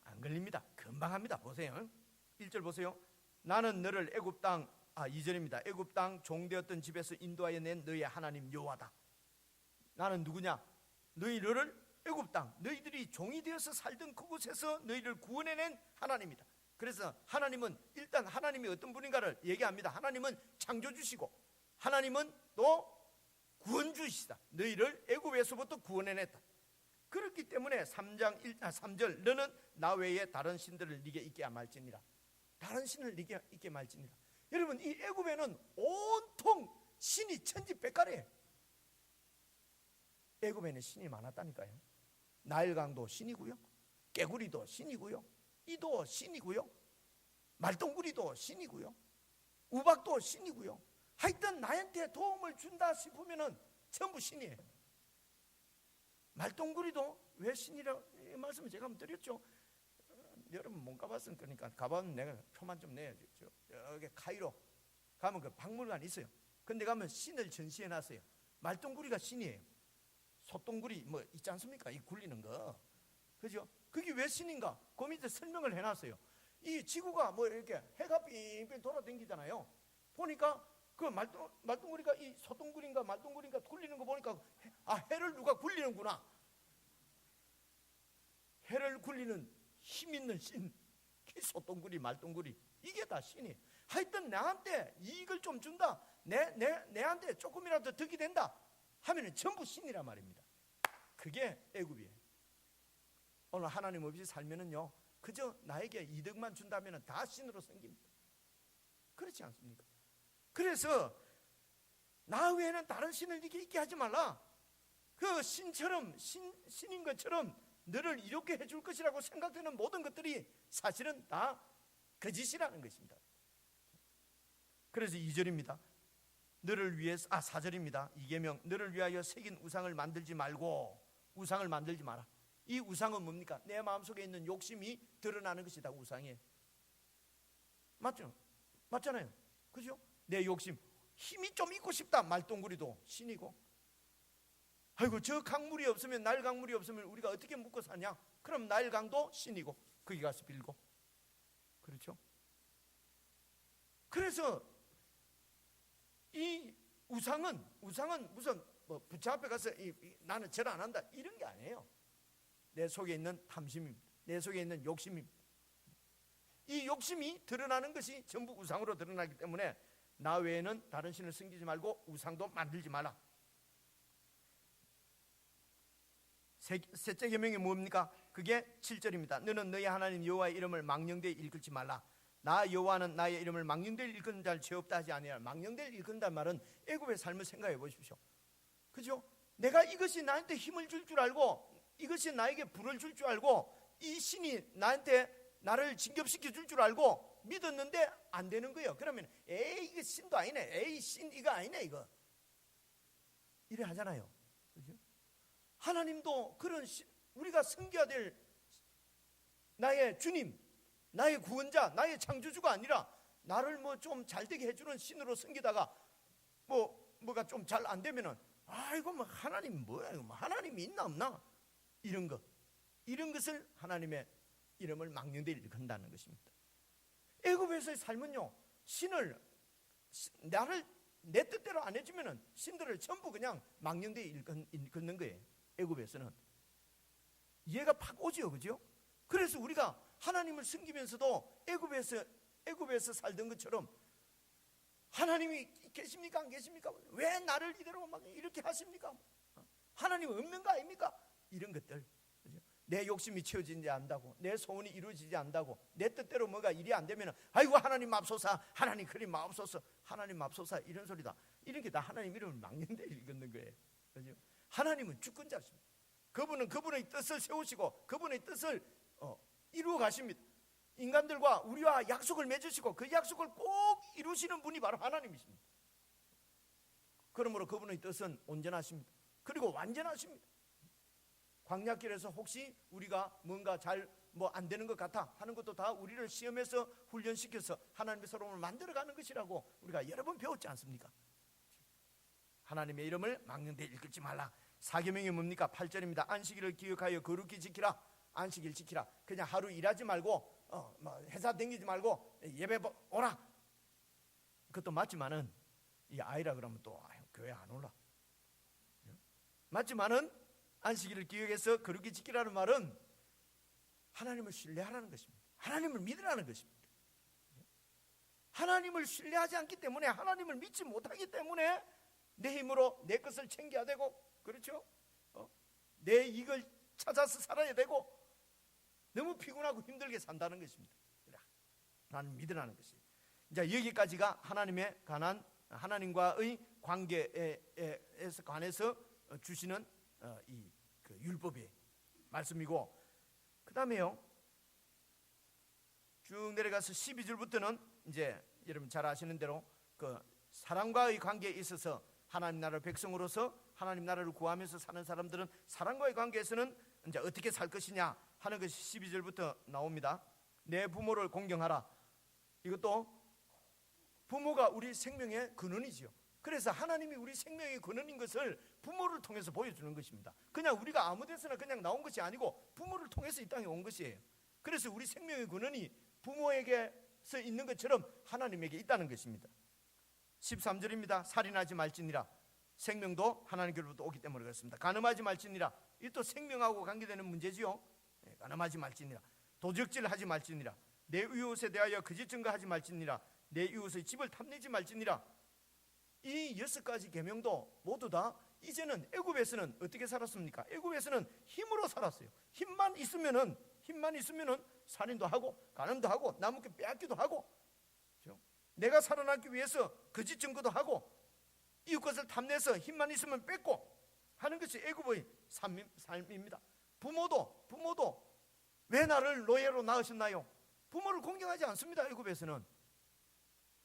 안 걸립니다. 금방 합니다. 보세요. 1절 보세요. 나는 너를 애굽 땅, 2절입니다. 애굽 땅 종되었던 집에서 인도하여 낸 너의 하나님 여호와다. 나는 누구냐? 너희를 애굽 땅, 너희들이 종이 되어서 살던 그곳에서 너희를 구원해낸 하나님이다. 그래서 하나님은 일단 하나님이 어떤 분인가를 얘기합니다. 하나님은 창조주시고 하나님은 또 구원주시다. 너희를 애굽에서부터 구원해냈다. 그렇기 때문에 3절 너는 나 외에 다른 신들을 네게 있게 말지니라. 다른 신을 네게 있게 말지니라. 여러분, 이 애굽에는 온통 신이 천지백갈이에요. 애굽에는 신이 많았다니까요. 나일강도 신이고요, 깨구리도 신이고요, 이도 신이고요, 말똥구리도 신이고요, 우박도 신이고요. 하여튼 나한테 도움을 준다 싶으면은 전부 신이에요. 말똥구리도 왜 신이라고 말씀을 제가 한번 드렸죠. 여러분 못 가봤으면 그러니까 가봤으면 내가 표만 좀 내야죠. 여기 카이로 가면 그 박물관 있어요. 근데 가면 신을 전시해 놨어요. 말똥구리가 신이에요. 소똥구리 뭐 있지 않습니까? 이 굴리는 거, 그죠? 그게 왜 신인가? 그 밑에 설명을 해놨어요. 이 지구가 뭐 이렇게 해가 빙빙 돌아다니잖아요. 보니까 그 말똥구리가 이 소똥구리인가 말똥구리인가 굴리는 거 보니까 해를 누가 굴리는구나. 해를 굴리는 힘 있는 신, 소똥구리 말똥구리, 이게 다 신이에요. 하여튼 나한테 이익을 좀 준다, 내한테 조금이라도 득이 된다 하면은 전부 신이란 말입니다. 그게 애굽이에요. 오늘 하나님 없이 살면은요, 그저 나에게 이득만 준다면은 다 신으로 섬깁니다. 그렇지 않습니까? 그래서 나 외에는 다른 신을 네게 있게 하지 말라. 그 신처럼 신인 것처럼 너를 이롭게 해줄 것이라고 생각되는 모든 것들이 사실은 다 거짓이라는 것입니다. 그래서 2절입니다. 너를 위해서 4절입니다. 2계명, 너를 위하여 새긴 우상을 만들지 말고. 우상을 만들지 마라. 이 우상은 뭡니까? 내 마음속에 있는 욕심이 드러나는 것이 다 우상이에요. 맞죠? 맞잖아요. 그죠? 내 욕심, 힘이 좀 있고 싶다, 말똥구리도 신이고, 아이고 저 강물이 없으면, 나일 강물이 없으면 우리가 어떻게 묵고 사냐? 그럼 나일 강도 신이고 거기 가서 빌고, 그렇죠? 그래서 이 우상은 무슨 뭐 부처 앞에 가서 나는 절 안 한다 이런 게 아니에요. 내 속에 있는 탐심입니다. 내 속에 있는 욕심입니다. 이 욕심이 드러나는 것이 전부 우상으로 드러나기 때문에 나 외에는 다른 신을 섬기지 말고 우상도 만들지 마라. 셋째 계명이 뭡니까? 그게 7절입니다. 너는 너희 하나님 여호와의 이름을 망령되이 일컫지 말라. 나 여호와는 나의 이름을 망령되이 일컫는 자를 죄 없다 하지 아니하라. 망령되이 일컫는다는 말은 애굽의 삶을 생각해 보십시오. 그죠? 내가 이것이 나한테 힘을 줄 줄 알고, 이것이 나에게 불을 줄 줄 알고, 이 신이 나를 진급시켜 줄 줄 알고 믿었는데 안 되는 거예요. 그러면 에이 이거 신도 아니네, 에이 신 이거 아니네, 이거 이래 하잖아요. 그죠? 하나님도 그런 우리가 섬겨야 될 나의 주님, 나의 구원자, 나의 창조주가 아니라 나를 뭐 좀 잘되게 해주는 신으로 섬기다가 뭐가 좀 잘 안 되면은 아이고 뭐 하나님 뭐야, 뭐 하나님이 있나 없나, 이런 것을 하나님의 이름을 망령되이 일컫는다는 것입니다. 애굽에서의 삶은요, 신을 나를 내 뜻대로 안 해주면은 신들을 전부 그냥 망령되이 일컫는 거예요. 애굽에서는 이해가 팍 오지요, 그죠? 그래서 우리가 하나님을 섬기면서도 애굽에서 살던 것처럼 하나님이 계십니까 안 계십니까? 왜 나를 이대로 막 이렇게 하십니까? 하나님 없는 거 아닙니까? 이런 것들, 그죠? 내 욕심이 채워지지 않는다고, 내 소원이 이루어지지 않는다고, 내 뜻대로 뭐가 일이 안 되면 아이고 하나님 맙소사, 하나님 그리 마옵소서, 하나님 맙소사, 이런 소리다. 이런 게 다 하나님 이름을 망령되이 일컫는 거예요. 그죠? 하나님은 주권자십니다. 그분은 그분의 뜻을 세우시고 그분의 뜻을 이루어 가십니다. 인간들과 우리와 약속을 맺으시고 그 약속을 꼭 이루시는 분이 바로 하나님이십니다. 그러므로 그분의 뜻은 온전하십니다. 그리고 완전하십니다. 광야길에서 혹시 우리가 뭔가 잘 안 되는 것 같아 하는 것도 다 우리를 시험해서 훈련시켜서 하나님의 서러움을 만들어가는 것이라고 우리가 여러 번 배웠지 않습니까? 하나님의 이름을 망령되이 일컫지 말라. 4계명이 뭡니까? 8절입니다. 안식일을 기억하여 거룩히 지키라. 안식일 지키라. 그냥 하루 일하지 말고 회사 다니지 말고 예배 오라. 그것도 맞지만은 이 아이라 그러면 또 교회 안 올라. 맞지만은 안식일을 기억해서 거룩히 지키라는 말은 하나님을 신뢰하라는 것입니다. 하나님을 믿으라는 것입니다. 하나님을 신뢰하지 않기 때문에, 하나님을 믿지 못하기 때문에 내 힘으로 내 것을 챙겨야 되고, 그렇죠? 내 이익을 찾아서 살아야 되고 너무 피곤하고 힘들게 산다는 것입니다. 하나님 믿으라는 것입니다. 이제 여기까지가 하나님에 관한, 하나님과의 관계에서 관해서 주시는 그 율법의 말씀이고, 그 다음에요 쭉 내려가서 12절부터는 이제 여러분 잘 아시는 대로 그 사랑과의 관계에 있어서 하나님 나라 백성으로서 하나님 나라를 구하면서 사는 사람들은 사랑과의 관계에서는 이제 어떻게 살 것이냐 하는 것이 12절부터 나옵니다. 내 부모를 공경하라. 이것도 부모가 우리 생명의 근원이지요. 그래서 하나님이 우리 생명의 근원인 것을 부모를 통해서 보여주는 것입니다. 그냥 우리가 아무 데서나 그냥 나온 것이 아니고 부모를 통해서 이 땅에 온 것이에요. 그래서 우리 생명의 근원이 부모에게서 있는 것처럼 하나님에게 있다는 것입니다. 13절입니다. 살인하지 말지니라. 생명도 하나님께로부터 오기 때문에 그렇습니다. 간음하지 말지니라. 이것도 생명하고 관계되는 문제지요. 간음하지 말지니라. 도적질하지 말지니라. 내 이웃에 대하여 거짓 증거하지 말지니라. 내 이웃의 집을 탐내지 말지니라. 이 6가지 계명도 모두 다 이제는 애굽에서는 어떻게 살았습니까? 애굽에서는 힘으로 살았어요. 힘만 있으면은 살인도 하고 간음도 하고 남에게 빼앗기도 하고, 그렇죠? 내가 살아남기 위해서 거짓 증거도 하고 이웃 것을 탐내서 힘만 있으면 뺏고 하는 것이 애굽의 삶입니다. 부모도 왜 나를 노예로 낳으셨나요? 부모를 공경하지 않습니다. 애굽에서는.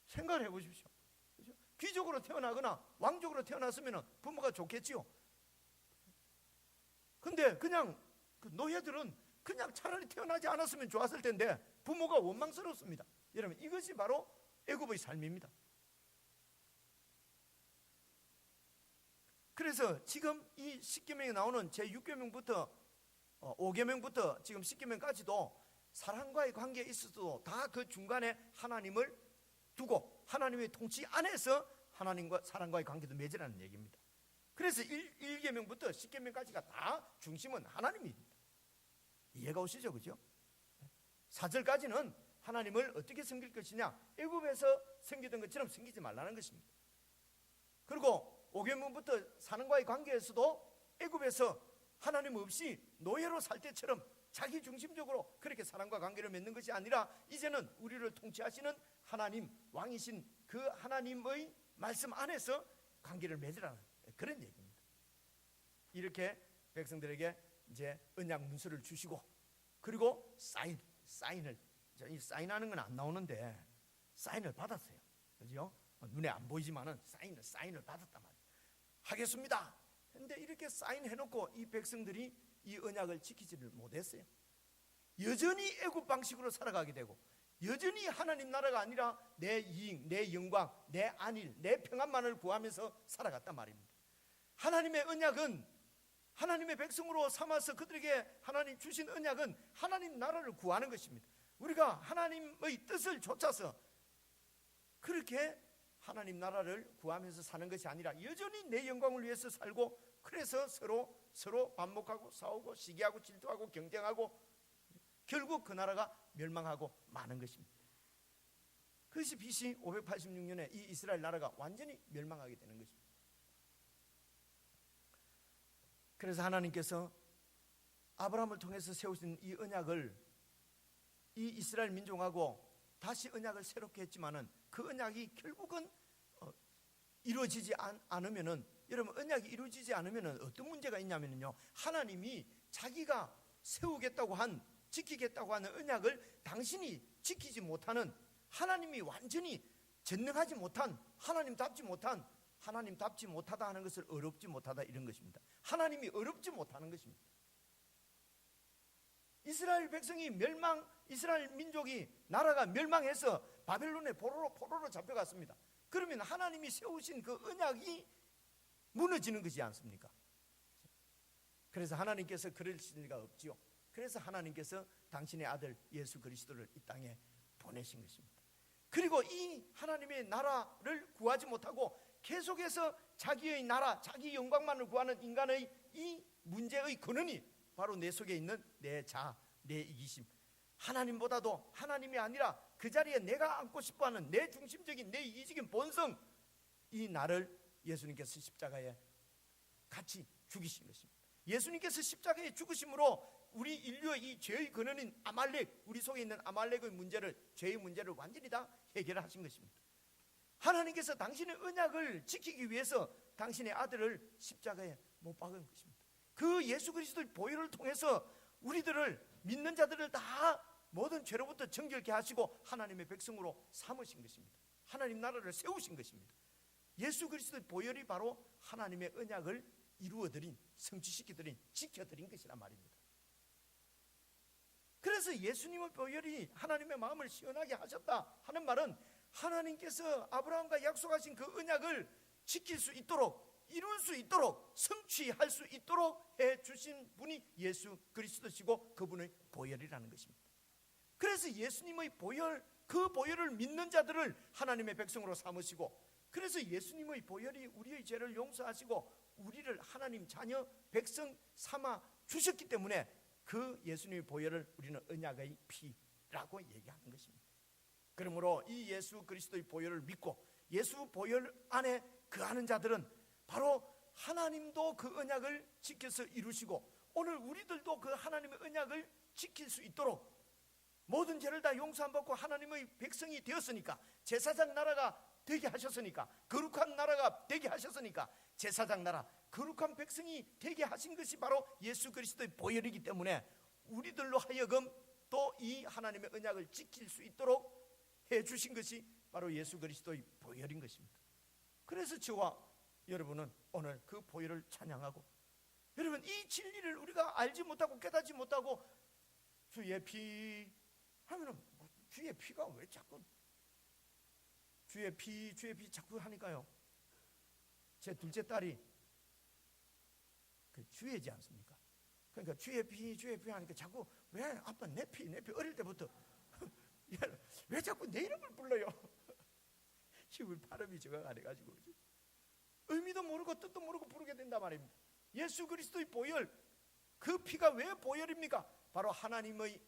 생각을 해보십시오. 그렇죠? 귀족으로 태어나거나 왕족으로 태어났으면 부모가 좋겠지요. 근데 그냥 그 노예들은 그냥 차라리 태어나지 않았으면 좋았을 텐데 부모가 원망스럽습니다. 여러분, 이것이 바로 애굽의 삶입니다. 그래서 지금 이 10계명에 나오는 제6계명부터 5계명부터 지금 10계명까지도 사랑과의 관계에 있어서도 다 그 중간에 하나님을 두고 하나님의 통치 안에서 하나님과 사랑과의 관계도 맺으라는 얘기입니다. 그래서 1계명부터 10계명까지가 다 중심은 하나님입니다. 이해가 오시죠? 그죠? 4절까지는 하나님을 어떻게 섬길 것이냐, 애굽에서 섬기던 것처럼 섬기지 말라는 것입니다. 그리고 5계명부터 사랑과의 관계에서도 애굽에서 하나님 없이 노예로 살 때처럼 자기 중심적으로 그렇게 사랑과 관계를 맺는 것이 아니라 이제는 우리를 통치하시는 하나님, 왕이신 그 하나님의 말씀 안에서 관계를 맺으라는 그런 얘기입니다. 이렇게 백성들에게 이제 언약 문서를 주시고, 그리고 사인을, 이 사인하는 건 안 나오는데 사인을 받았어요. 그죠? 눈에 안 보이지만은 사인을 받았단 말이에요. 하겠습니다. 근데 이렇게 사인해놓고 이 백성들이 이 언약을 지키지를 못했어요. 여전히 애굽 방식으로 살아가게 되고, 여전히 하나님 나라가 아니라 내 이익, 내 영광, 내 안일, 내 평안만을 구하면서 살아갔단 말입니다. 하나님의 언약은, 하나님의 백성으로 삼아서 그들에게 하나님 주신 언약은 하나님 나라를 구하는 것입니다. 우리가 하나님의 뜻을 좇아서 그렇게 하나님 나라를 구하면서 사는 것이 아니라 여전히 내 영광을 위해서 살고, 그래서 서로 반목하고 싸우고 시기하고 질투하고 경쟁하고 결국 그 나라가 멸망하고 마는 것입니다. 그것이 BC 586년에 이 이스라엘 나라가 완전히 멸망하게 되는 것입니다. 그래서 하나님께서 아브라함을 통해서 세우신 이 언약을 이 이스라엘 민족하고 다시 언약을 새롭게 했지만은 그 언약이 결국은 이루어지지 않으면은, 여러분, 언약이 이루어지지 않으면은 어떤 문제가 있냐면요, 하나님이 자기가 세우겠다고 한, 지키겠다고 하는 언약을 당신이 지키지 못하는, 하나님이 완전히 전능하지 못한, 하나님답지 못하다 하는 것을 어렵지 못하다 이런 것입니다. 하나님이 어렵지 못하는 것입니다. 이스라엘 백성이 이스라엘 민족이 나라가 멸망해서 바벨론의 포로로 잡혀갔습니다. 그러면 하나님이 세우신 그 언약이 무너지는 것이지 않습니까? 그래서 하나님께서 그러실 리가 없지요. 그래서 하나님께서 당신의 아들 예수 그리스도를 이 땅에 보내신 것입니다. 그리고 이 하나님의 나라를 구하지 못하고 계속해서 자기의 나라, 자기 영광만을 구하는 인간의 이 문제의 근원이 바로 내 속에 있는 내 자아, 내 이기심, 하나님보다도 하나님이 아니라 그 자리에 내가 앉고 싶어하는 내 중심적인 내 이기적인 본성, 이 나를 예수님께서 십자가에 같이 죽이신 것입니다. 예수님께서 십자가에 죽으심으로 우리 인류의 이 죄의 근원인 아말렉, 우리 속에 있는 아말렉의 문제를, 죄의 문제를 완전히 다 해결하신 것입니다. 하나님께서 당신의 언약을 지키기 위해서 당신의 아들을 십자가에 못 박은 것입니다. 그 예수 그리스도의 보혈을 통해서 우리들을, 믿는 자들을 다 모든 죄로부터 정결케 하시고 하나님의 백성으로 삼으신 것입니다. 하나님 나라를 세우신 것입니다. 예수 그리스도의 보혈이 바로 하나님의 언약을 이루어드린, 성취시켜드린, 지켜드린 것이란 말입니다. 그래서 예수님의 보혈이 하나님의 마음을 시원하게 하셨다 하는 말은 하나님께서 아브라함과 약속하신 그 언약을 지킬 수 있도록, 이룰 수 있도록, 성취할 수 있도록 해주신 분이 예수 그리스도시고 그분의 보혈이라는 것입니다. 그래서 예수님의 보혈, 그 보혈을 믿는 자들을 하나님의 백성으로 삼으시고, 그래서 예수님의 보혈이 우리의 죄를 용서하시고 우리를 하나님 자녀 백성 삼아 주셨기 때문에 그 예수님의 보혈을 우리는 언약의 피라고 얘기하는 것입니다. 그러므로 이 예수 그리스도의 보혈을 믿고 예수 보혈 안에 거하는 자들은 바로 하나님도 그 언약을 지켜서 이루시고 오늘 우리들도 그 하나님의 언약을 지킬 수 있도록 모든 죄를 다 용서받고 하나님의 백성이 되었으니까, 제사장 나라가 되게 하셨으니까, 거룩한 나라가 되게 하셨으니까, 제사장 나라, 거룩한 백성이 되게 하신 것이 바로 예수 그리스도의 보혈이기 때문에 우리들로 하여금 또 이 하나님의 언약을 지킬 수 있도록 해주신 것이 바로 예수 그리스도의 보혈인 것입니다. 그래서 저와 여러분은 오늘 그 보혈을 찬양하고, 여러분 이 진리를 우리가 알지 못하고 깨닫지 못하고 주의 피 하면은 주의 피가 왜 자꾸 주의 피 자꾸 하니까요. 제 둘째 딸이 그 주의지 않습니까? 그러니까 주의 피 하니까 자꾸 왜 아빠 내 피 어릴 때부터 왜 자꾸 내 이름을 불러요? 우리 발음이 저가 안 해가지고 의미도 모르고 뜻도 모르고 부르게 된단 말입니다. 예수 그리스도의 보혈, 그 피가 왜 보혈입니까? 바로 하나님의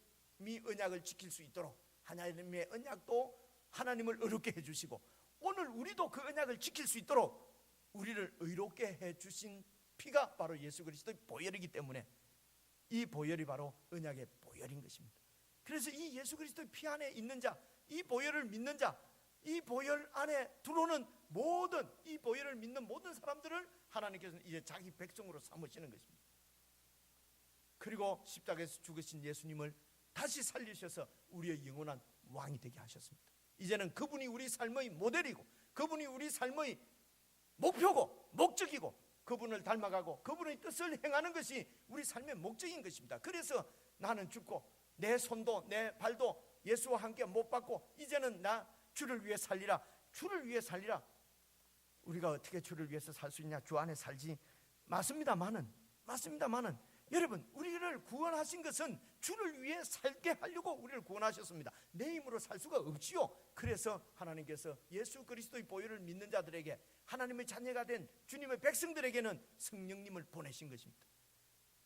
언약을 지킬 수 있도록, 하나님의 언약도 하나님을 의롭게 해주시고 오늘 우리도 그 언약을 지킬 수 있도록 우리를 의롭게 해주신 피가 바로 예수 그리스도의 보혈이기 때문에 이 보혈이 바로 언약의 보혈인 것입니다. 그래서 이 예수 그리스도의 피 안에 있는 자, 이 보혈을 믿는 자, 이 보혈 안에 들어오는 모든, 이 보혈을 믿는 모든 사람들을 하나님께서는 이제 자기 백성으로 삼으시는 것입니다. 그리고 십자가에서 죽으신 예수님을 다시 살리셔서 우리의 영원한 왕이 되게 하셨습니다. 이제는 그분이 우리 삶의 모델이고 그분이 우리 삶의 목표고 목적이고 그분을 닮아가고 그분의 뜻을 행하는 것이 우리 삶의 목적인 것입니다. 그래서 나는 죽고 내 손도 내 발도 예수와 함께 못 박고 이제는 나 주를 위해 살리라. 주를 위해 살리라. 우리가 어떻게 주를 위해서 살 수 있냐? 주 안에 살지. 맞습니다마는 여러분, 우리를 구원하신 것은 주를 위해 살게 하려고 우리를 구원하셨습니다. 내 힘으로 살 수가 없지요. 그래서 하나님께서 예수 그리스도의 보혈을 믿는 자들에게, 하나님의 자녀가 된 주님의 백성들에게는 성령님을 보내신 것입니다.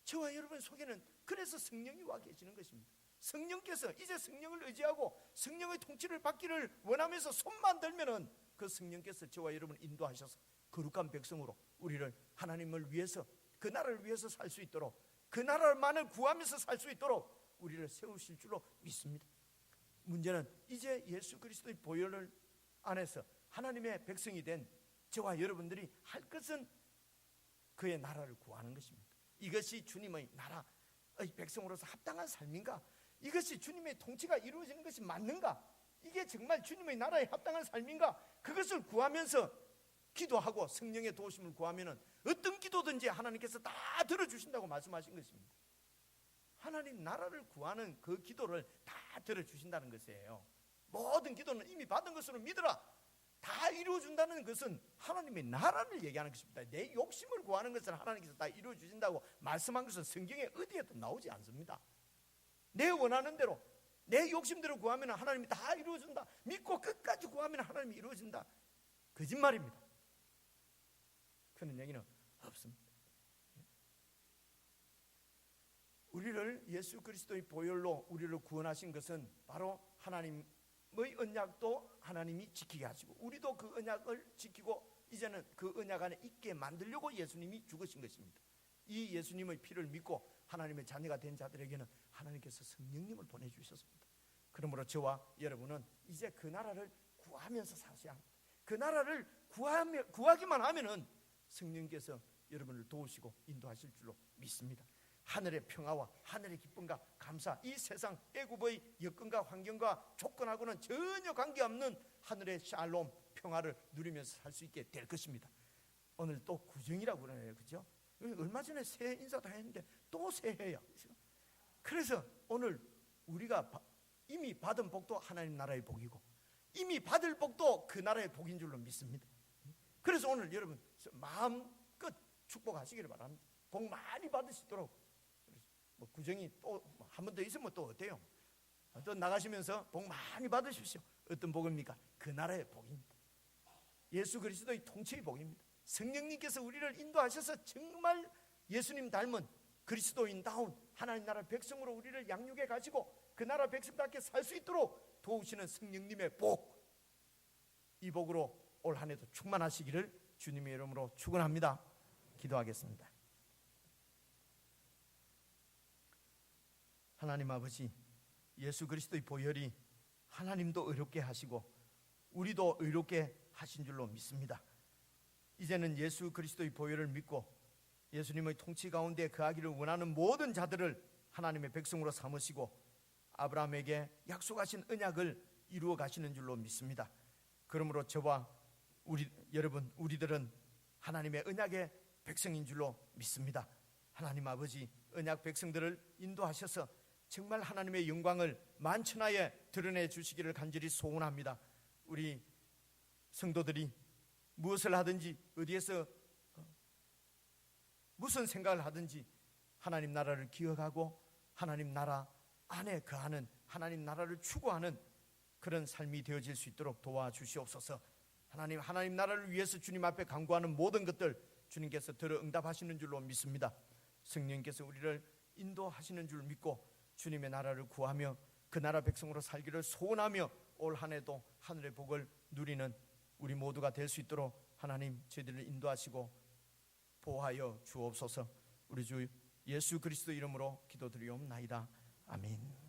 저와 여러분 속에는 그래서 성령이 와 계시는 것입니다. 성령께서 이제 성령을 의지하고 성령의 통치를 받기를 원하면서 손만 들면은 그 성령께서 저와 여러분을 인도하셔서 거룩한 백성으로 우리를 하나님을 위해서, 그 나라를 위해서 살 수 있도록, 그 나라만을 구하면서 살 수 있도록 우리를 세우실 줄로 믿습니다. 문제는 이제 예수 그리스도의 보혈을 안에서 하나님의 백성이 된 저와 여러분들이 할 것은 그의 나라를 구하는 것입니다. 이것이 주님의 나라의 백성으로서 합당한 삶인가? 이것이 주님의 통치가 이루어지는 것이 맞는가? 이게 정말 주님의 나라에 합당한 삶인가? 그것을 구하면서 기도하고 성령의 도우심을 구하면은 어떤 기도든지 하나님께서 다 들어주신다고 말씀하신 것입니다. 하나님 나라를 구하는 그 기도를 다 들어주신다는 것이에요. 모든 기도는 이미 받은 것으로 믿으라. 다 이루어준다는 것은 하나님의 나라를 얘기하는 것입니다. 내 욕심을 구하는 것은 하나님께서 다 이루어주신다고 말씀한 것은 성경에 어디에도 나오지 않습니다. 내 원하는 대로, 내 욕심대로 구하면 하나님이 다 이루어준다. 믿고 끝까지 구하면 하나님이 이루어진다. 거짓말입니다. 그런 얘기는 없습니다. 우리를 예수 그리스도의 보혈로 우리를 구원하신 것은 바로 하나님의 언약도 하나님이 지키게 하시고 우리도 그 언약을 지키고 이제는 그 언약 안에 있게 만들려고 예수님이 죽으신 것입니다. 이 예수님의 피를 믿고 하나님의 자녀가 된 자들에게는 하나님께서 성령님을 보내주셨습니다. 그러므로 저와 여러분은 이제 그 나라를 구하면서 사셔야 합니다. 그 나라를 구하기만 하면은 성령께서 여러분을 도우시고 인도하실 줄로 믿습니다. 하늘의 평화와 하늘의 기쁨과 감사, 이 세상 애굽의 여건과 환경과 조건하고는 전혀 관계없는 하늘의 샬롬 평화를 누리면서 살 수 있게 될 것입니다. 오늘 또 구정이라고 그러네요, 그죠? 얼마 전에 새해 인사도 했는데 또 새해야. 그래서 오늘 우리가 이미 받은 복도 하나님 나라의 복이고 이미 받을 복도 그 나라의 복인 줄로 믿습니다. 그래서 오늘 여러분 마음껏 축복하시기를 바랍니다. 복 많이 받으시도록. 뭐 구정이 또 한 번 더 있으면 또 어때요? 또 나가시면서 복 많이 받으십시오. 어떤 복입니까? 그 나라의 복입니다. 예수 그리스도의 통치의 복입니다. 성령님께서 우리를 인도하셔서 정말 예수님 닮은 그리스도인다운 하나님 나라 백성으로 우리를 양육해 가지고 그 나라 백성답게 살 수 있도록 도우시는 성령님의 복, 이 복으로 올 한 해도 충만하시기를 주님의 이름으로 축원합니다. 기도하겠습니다. 하나님 아버지, 예수 그리스도의 보혈이 하나님도 의롭게 하시고 우리도 의롭게 하신 줄로 믿습니다. 이제는 예수 그리스도의 보혈을 믿고 예수님의 통치 가운데 거하기를 원하는 모든 자들을 하나님의 백성으로 삼으시고 아브라함에게 약속하신 언약을 이루어 가시는 줄로 믿습니다. 그러므로 저와 우리들은 하나님의 언약의 백성인 줄로 믿습니다. 하나님 아버지, 언약 백성들을 인도하셔서 정말 하나님의 영광을 만천하에 드러내 주시기를 간절히 소원합니다. 우리 성도들이 무엇을 하든지 어디에서 무슨 생각을 하든지 하나님 나라를 기억하고 하나님 나라 안에 거하는, 하나님 나라를 추구하는 그런 삶이 되어질 수 있도록 도와주시옵소서. 하나님 나라를 위해서 주님 앞에 간구하는 모든 것들 주님께서 들어 응답하시는 줄로 믿습니다. 성령님께서 우리를 인도하시는 줄 믿고 주님의 나라를 구하며 그 나라 백성으로 살기를 소원하며 올 한 해도 하늘의 복을 누리는 우리 모두가 될 수 있도록 하나님 저희들을 인도하시고 보호하여 주옵소서. 우리 주 예수 그리스도 이름으로 기도드리옵나이다. 아멘.